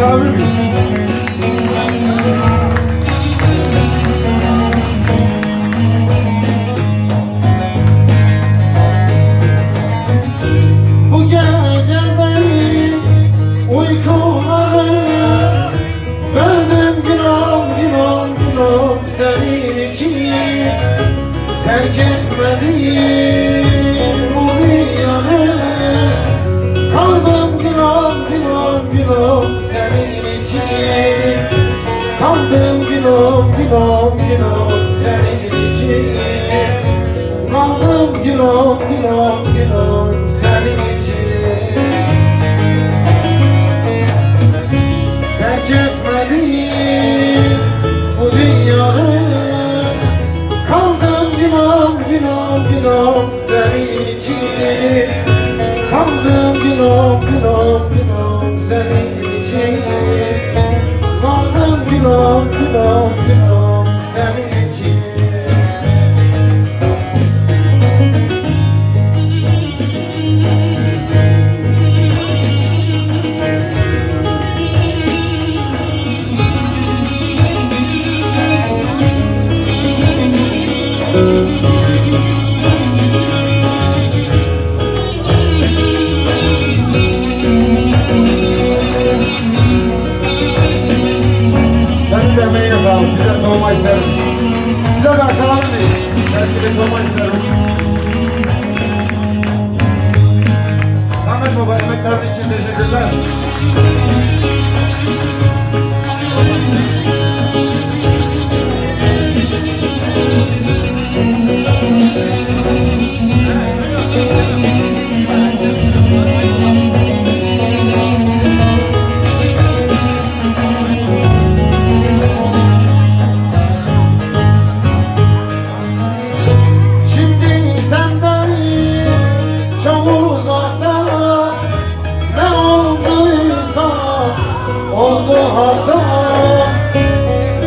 çalabilir miyiz? Bu geceleri uykuları böldüm günah günah günah senin için. Terk etmedim bu diyarı, kaldım günah günah günah senin için. Kaldım günah günah günah senin için. Kaldım günah günah günah senin için. Terk etmedim bu diyarı, kaldım günah günah günah senin için. Kaldım günah günah günah senin için. Kaldım günah günah günah senin için. Senin demeye sağlık. Bize tohuma ister misin? Bize ben çalabilir miyiz? Sevgili tohuma ister misin? Samet Baba, emeklerin için teşekkürler. Şimdi senden çok uzakta, ne olduysa oldu hakta.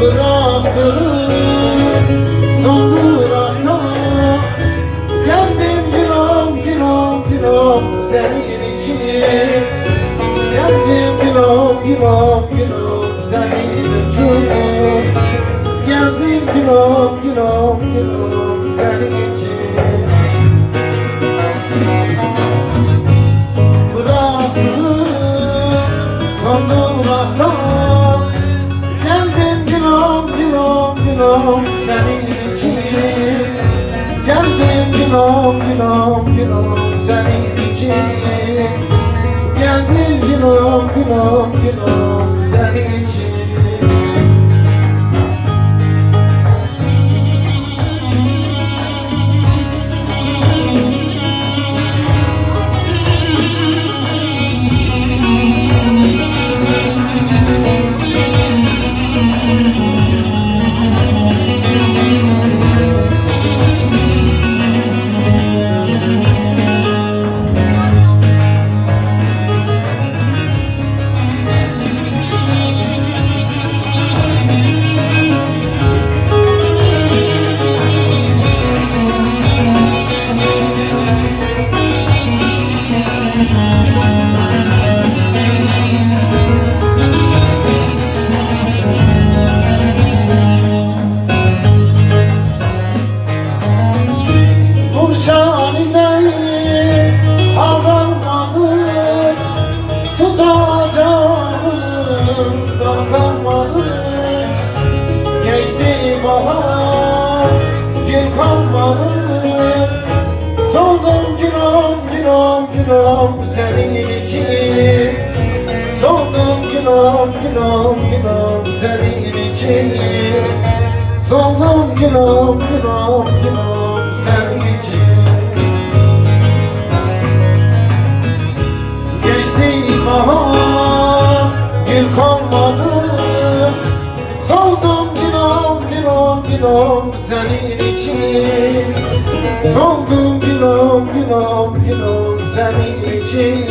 Bıraktın son durakta, geldim günah günah günah senin için. Geldim günah günah günah senin için. Geldim günah günah günah senin için. Bıraktım son durakta, geldim günah günah günah senin için. Geldim günah günah günah senin için. Geldim günah günah günah senin için. Geçti bahar, gün kalmadı. Soldum günah günah günah senin için. Soldum günah günah günah senin için. Soldum günah günah günah senin için. Geçti bahar, gün kalmadı. Soldum günah günah günah senin için. Soldum günah günah günah senin için.